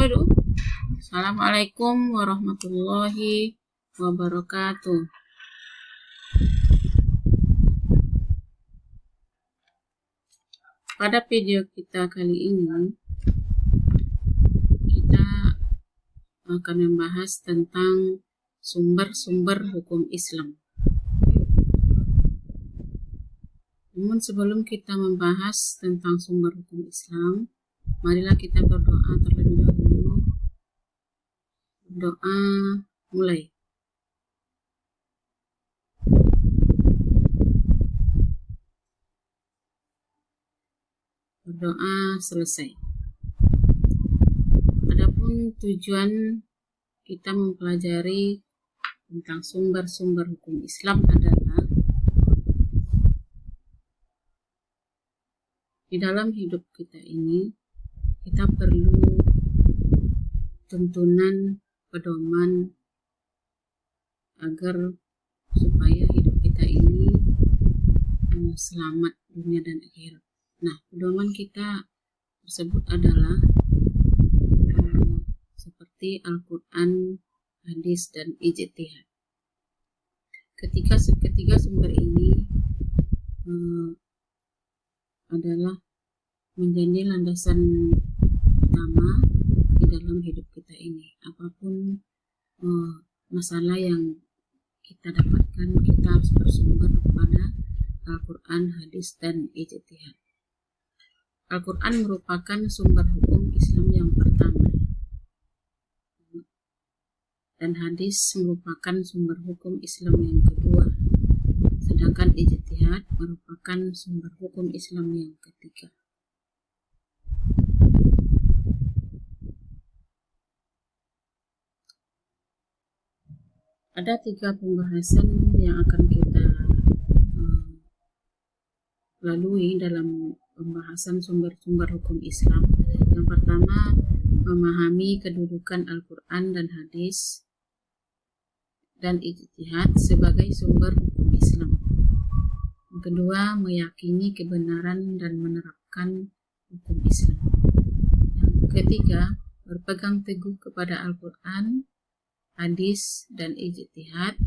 Waduh. Assalamualaikum warahmatullahi wabarakatuh. Pada video kita kali ini, kita akan membahas tentang sumber-sumber hukum Islam. Namun sebelum kita membahas tentang sumber hukum Islam, marilah kita berdoa terlebih dahulu. Doa mulai. Berdoa selesai. Adapun tujuan kita mempelajari tentang sumber-sumber hukum Islam adalah di dalam hidup kita ini kita perlu tuntunan, pedoman agar supaya hidup kita ini selamat dunia dan akhirat. Nah, pedoman kita tersebut adalah seperti Al-Quran, hadis, dan ijtihad. Ketiga sumber ini adalah menjadi landasan utama di dalam hidup kita ini. Apapun masalah yang kita dapatkan, kita harus bersumber kepada Al-Quran, hadis, dan ijtihad. Al-Quran merupakan sumber hukum Islam yang pertama, dan hadis merupakan sumber hukum Islam yang kedua, sedangkan ijtihad merupakan sumber hukum Islam yang ketiga. Ada 3 pembahasan yang akan kita lalui dalam pembahasan sumber-sumber hukum Islam. Yang pertama, memahami kedudukan Al-Quran dan hadis dan ijtihad sebagai sumber hukum Islam. Yang kedua, meyakini kebenaran dan menerapkan hukum Islam. Yang ketiga, berpegang teguh kepada Al-Quran, hadis, dan ijtihad,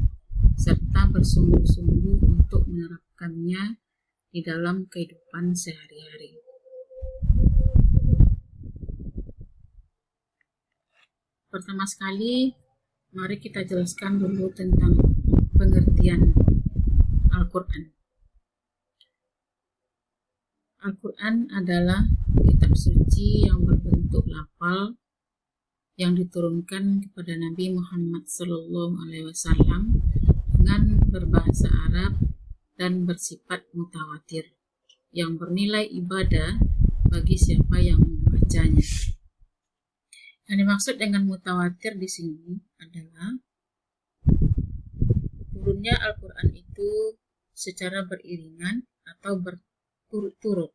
serta bersungguh-sungguh untuk menerapkannya di dalam kehidupan sehari-hari. Pertama sekali, mari kita jelaskan dulu tentang pengertian Al-Quran. Al-Quran adalah kitab suci yang berbentuk lafal yang diturunkan kepada Nabi Muhammad SAW dengan berbahasa Arab dan bersifat mutawatir yang bernilai ibadah bagi siapa yang membacanya. Yang dimaksud dengan mutawatir di sini adalah turunnya Al-Quran itu secara beriringan atau berturut-turut.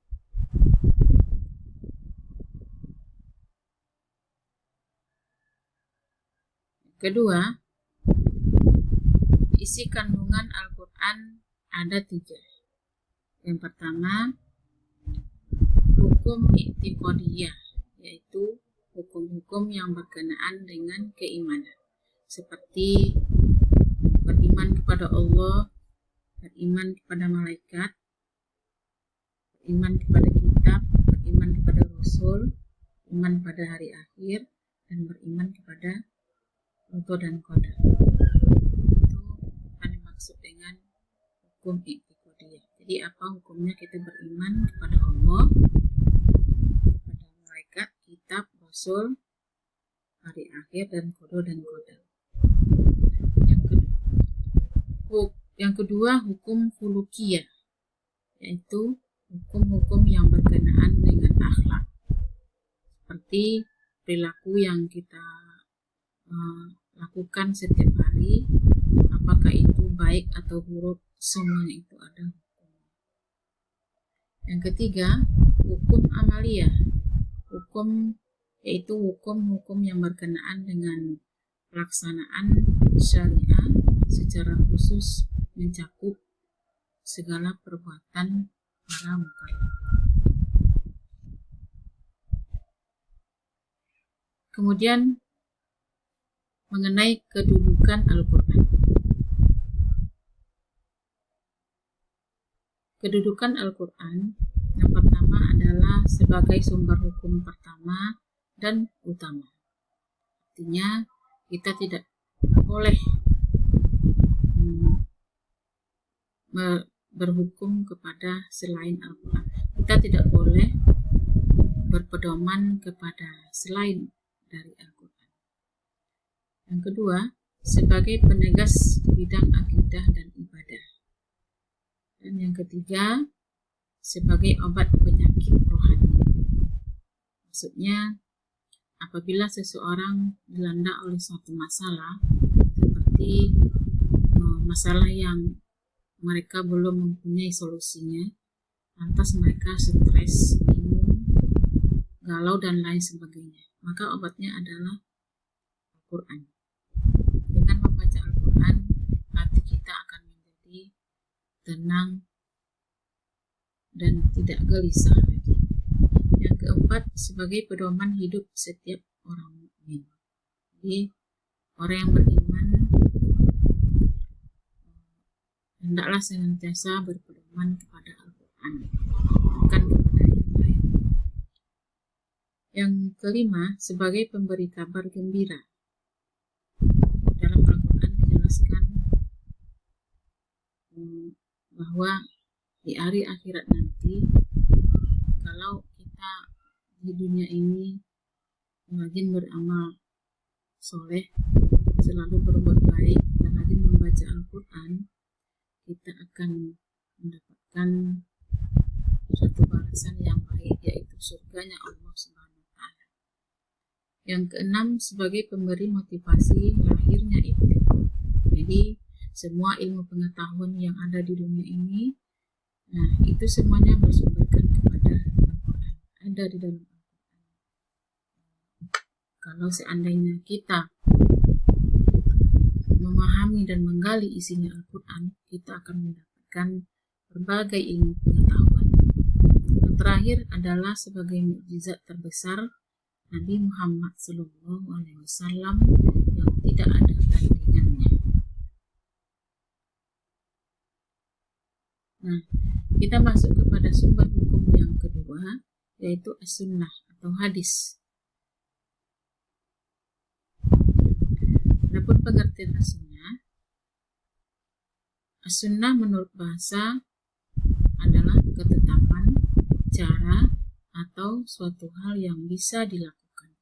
Kedua, isi kandungan Al-Quran ada 3. Yang pertama, hukum i'tiqadiyah, yaitu hukum-hukum yang berkenaan dengan keimanan, seperti beriman kepada Allah, beriman kepada malaikat, beriman kepada kitab, beriman kepada Rasul, beriman pada hari akhir, dan beriman kepada qada dan qadar. Itu yang dimaksud dengan hukum i'tiqadiyah. Jadi apa hukumnya? Kita beriman kepada Allah, kepada malaikat, kitab, Rasul, hari akhir, dan qada dan qadar. Yang kedua, hukum khuluqiyah, yaitu hukum-hukum yang berkenaan dengan akhlak, seperti perilaku yang kita lakukan setiap hari, apakah itu baik atau buruk, semuanya itu ada hukum. Yang ketiga, hukum amaliyah, yaitu hukum-hukum yang berkenaan dengan pelaksanaan syariat secara khusus, mencakup segala perbuatan para mukallaf. Kemudian mengenai kedudukan Al-Quran. Kedudukan Al-Quran yang pertama adalah sebagai sumber hukum pertama dan utama. Artinya kita tidak boleh berhukum kepada selain Al-Quran. Kita tidak boleh berpedoman kepada selain dari Al-Quran. Yang kedua, sebagai penegas bidang akidah dan ibadah. Dan yang ketiga, sebagai obat penyakit rohani. Maksudnya, apabila seseorang dilanda oleh suatu masalah, seperti masalah yang mereka belum mempunyai solusinya, lantas mereka stres, bingung, galau, dan lain sebagainya, maka obatnya adalah Al-Quran. Dengan membaca Al-Quran, hati kita akan menjadi tenang dan tidak gelisah lagi. Yang keempat, sebagai pedoman hidup setiap orang mukmin. Jadi orang yang beriman hendaklah senantiasa berpedoman kepada Al-Quran, bukan kepada yang lain. Yang kelima, sebagai pemberi kabar gembira. Dalam Al-Quran dijelaskan bahwa di hari akhirat nanti, kalau kita di dunia ini rajin beramal soleh, selalu berbuat baik, dan rajin membaca Al-Quran, kita akan mendapatkan suatu balasan yang baik, yaitu surganya Allah Subhanahu wa Ta'ala. Yang keenam, sebagai pemberi motivasi lahirnya iblis. Jadi semua ilmu pengetahuan yang ada di dunia ini, itu semuanya bersumberkan kepada Al-Quran, ada di dalam Al-Quran. Kalau seandainya kita memahami dan menggali isinya Al-Quran, kita akan mendapatkan berbagai ilmu pengetahuan. Yang terakhir adalah sebagai mukjizat terbesar Nabi Muhammad SAW yang tidak ada tandingannya. Nah, kita masuk kepada sumber hukum yang kedua, yaitu as-sunnah atau hadis. Adapun pengertian as-sunnah menurut bahasa adalah ketetapan, cara, atau suatu hal yang bisa dilakukan.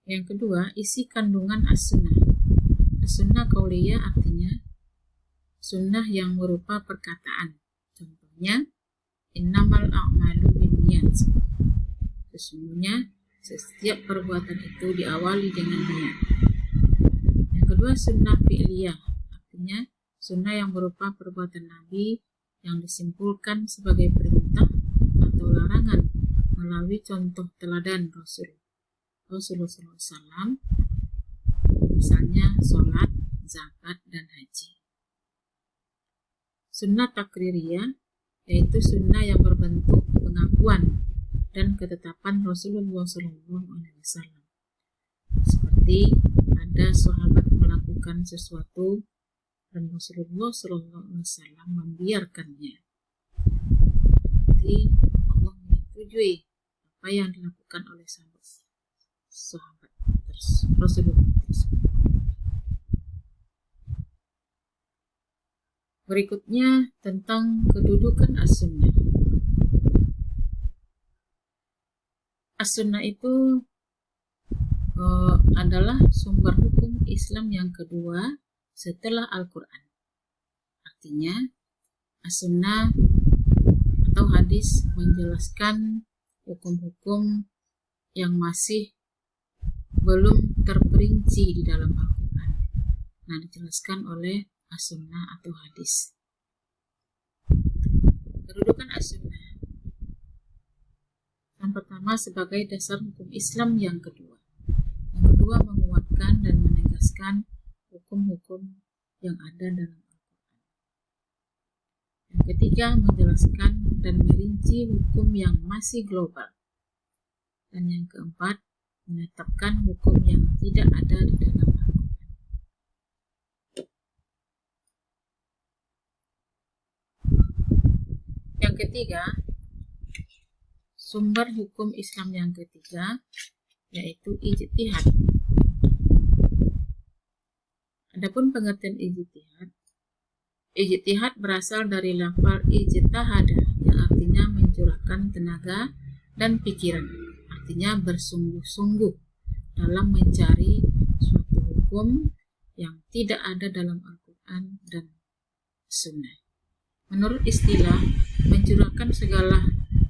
Yang kedua, isi kandungan as-sunnah. As-sunnah qauliyah artinya sunnah yang berupa perkataan. Contohnya, innamal a'malu binniyat. Sesungguhnya setiap perbuatan itu diawali dengan niat. Yang kedua, sunnah fi'liyah artinya sunnah yang berupa perbuatan Nabi yang disimpulkan sebagai perintah atau larangan melalui contoh teladan Rasulullah SAW, misalnya sholat, zakat, dan haji. Sunnah takririyah yaitu sunnah yang berbentuk pengakuan dan ketetapan Rasulullah SAW. Seperti ada sahabat melakukan sesuatu dan Rasulullah SAW membiarkannya. Jadi Allah menyetujui apa yang dilakukan oleh sahabat Rasulullah tersebut. Berikutnya tentang kedudukan as-sunnah. As-sunnah itu adalah sumber hukum Islam yang kedua setelah Al-Quran. Artinya, as-sunnah atau hadis menjelaskan hukum-hukum yang masih belum terperinci di dalam Al-Quran. Nah, dijelaskan oleh as-sunnah atau hadis. Kedudukan as-sunnah yang pertama sebagai dasar hukum Islam yang kedua. Yang kedua menguatkan dan menegaskan hukum-hukum yang ada dalam Al-Quran. Yang ketiga, menjelaskan dan merinci hukum yang masih global. Dan yang keempat, menetapkan hukum yang tidak ada di dalam Al-Quran. Yang ketiga, sumber hukum Islam yang ketiga yaitu ijtihad. Adapun pengertian ijtihad berasal dari lafal ijtahada yang artinya mencurahkan tenaga dan pikiran, artinya bersungguh-sungguh dalam mencari suatu hukum yang tidak ada dalam Al-Quran dan Sunnah. Menurut istilah, mencurahkan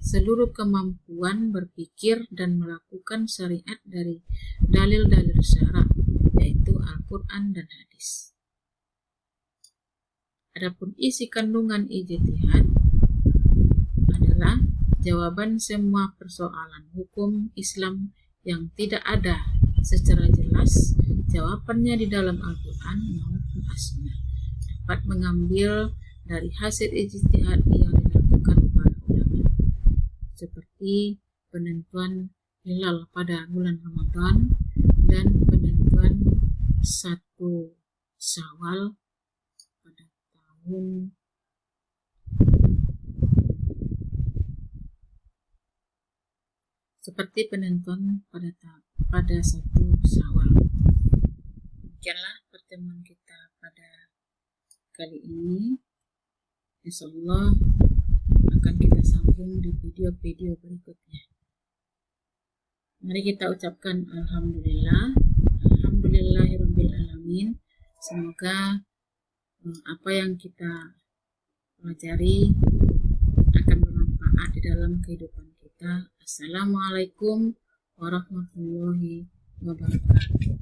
seluruh kemampuan berpikir dan melakukan syariat dari dalil-dalil syara, yaitu Al-Quran dan hadis. Adapun isi kandungan ijtihad adalah jawaban semua persoalan hukum Islam yang tidak ada secara jelas jawabannya di dalam Al-Quran maupun As-Sunnah, dapat mengambil dari hasil ijtihad yang dilakukan para ulama, seperti penentuan hilal pada bulan Ramadan dan penentuan 1 Syawal pada tahun seperti penentuan pada 1 Syawal. Demikianlah pertemuan kita pada kali ini. Insyaallah akan kita sambung di video-video berikutnya. Mari kita ucapkan Alhamdulillahirabbil alamin. Semoga apa yang kita pelajari akan bermanfaat di dalam kehidupan kita. Assalamualaikum warahmatullahi wabarakatuh.